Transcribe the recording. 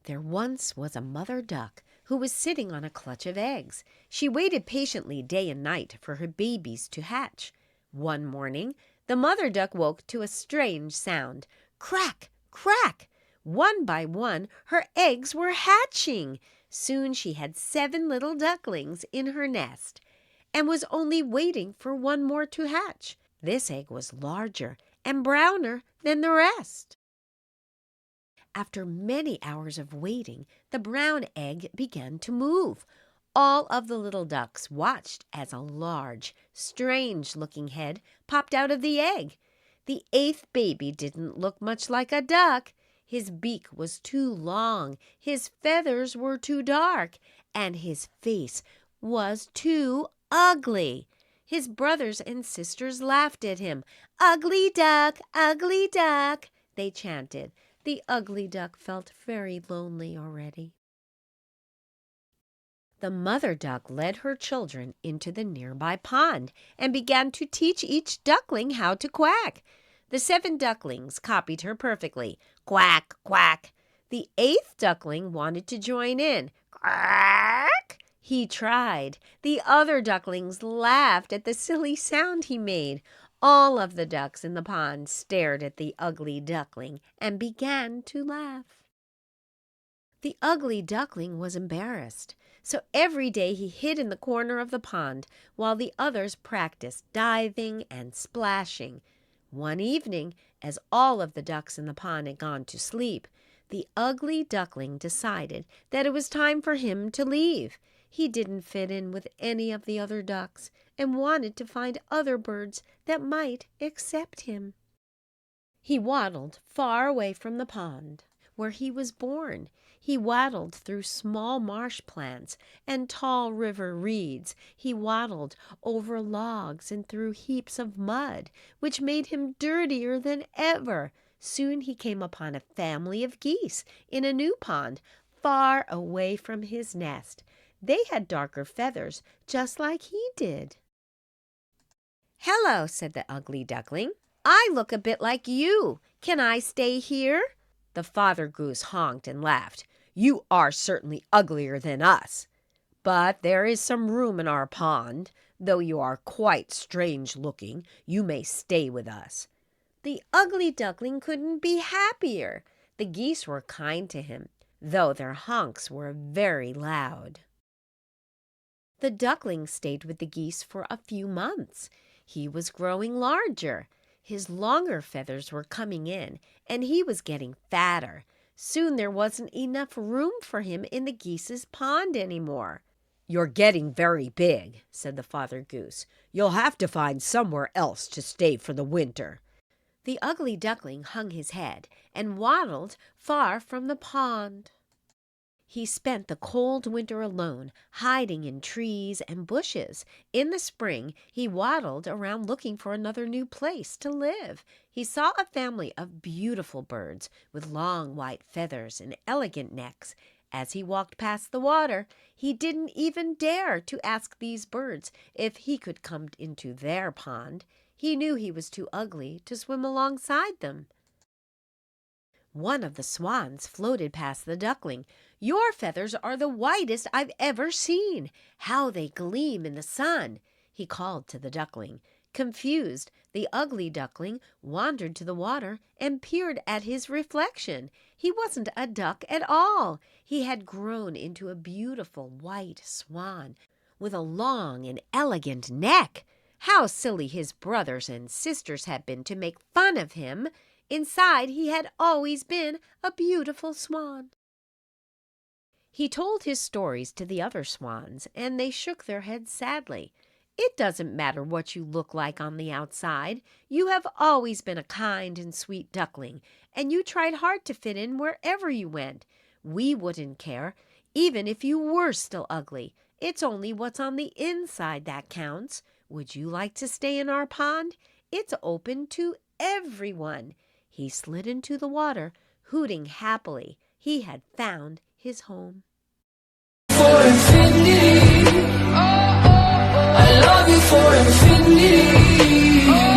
There once was a mother duck who was sitting on a clutch of eggs. She waited patiently day and night for her babies to hatch. One morning, the mother duck woke to a strange sound. Crack, crack! One by one, her eggs were hatching. Soon she had 7 little ducklings in her nest and was only waiting for one more to hatch. This egg was larger and browner than the rest. After many hours of waiting, the brown egg began to move. All of the little ducks watched as a large, strange-looking head popped out of the egg. The 8th baby didn't look much like a duck. His beak was too long, his feathers were too dark, and his face was too ugly. His brothers and sisters laughed at him. "Ugly duck, they chanted. The ugly duck felt very lonely already. The mother duck led her children into the nearby pond and began to teach each duckling how to quack. The 7 ducklings copied her perfectly. Quack, quack. The 8th duckling wanted to join in. Quack! He tried. The other ducklings laughed at the silly sound he made. All of the ducks in the pond stared at the ugly duckling and began to laugh. The ugly duckling was embarrassed, so every day he hid in the corner of the pond while the others practiced diving and splashing. One evening, as all of the ducks in the pond had gone to sleep, the ugly duckling decided that it was time for him to leave. He didn't fit in with any of the other ducks and wanted to find other birds that might accept him. He waddled far away from the pond where he was born. He waddled through small marsh plants and tall river reeds. He waddled over logs and through heaps of mud, which made him dirtier than ever. Soon he came upon a family of geese in a new pond, far away from his nest. They had darker feathers, just like he did. "Hello," said the ugly duckling. "I look a bit like you. Can I stay here?" The father goose honked and laughed. "You are certainly uglier than us, but there is some room in our pond. Though you are quite strange looking, you may stay with us." The ugly duckling couldn't be happier. The geese were kind to him, though their honks were very loud. The duckling stayed with the geese for a few months. He was growing larger. His longer feathers were coming in, and he was getting fatter. Soon there wasn't enough room for him in the geese's pond anymore. "You're getting very big," said the father goose. "You'll have to find somewhere else to stay for the winter." The ugly duckling hung his head and waddled far from the pond. He spent the cold winter alone, hiding in trees and bushes. In the spring, he waddled around looking for another new place to live. He saw a family of beautiful birds with long white feathers and elegant necks. As he walked past the water, he didn't even dare to ask these birds if he could come into their pond. He knew he was too ugly to swim alongside them. One of the swans floated past the duckling. "Your feathers are the whitest I've ever seen. How they gleam in the sun," he called to the duckling. Confused, the ugly duckling wandered to the water and peered at his reflection. He wasn't a duck at all. He had grown into a beautiful white swan with a long and elegant neck. How silly his brothers and sisters had been to make fun of him. Inside, he had always been a beautiful swan. He told his stories to the other swans, and they shook their heads sadly. "It doesn't matter what you look like on the outside. You have always been a kind and sweet duckling, and you tried hard to fit in wherever you went. We wouldn't care, even if you were still ugly. It's only what's on the inside that counts. Would you like to stay in our pond? It's open to everyone." He slid into the water, hooting happily. He had found his home. For infinity, I love you for infinity.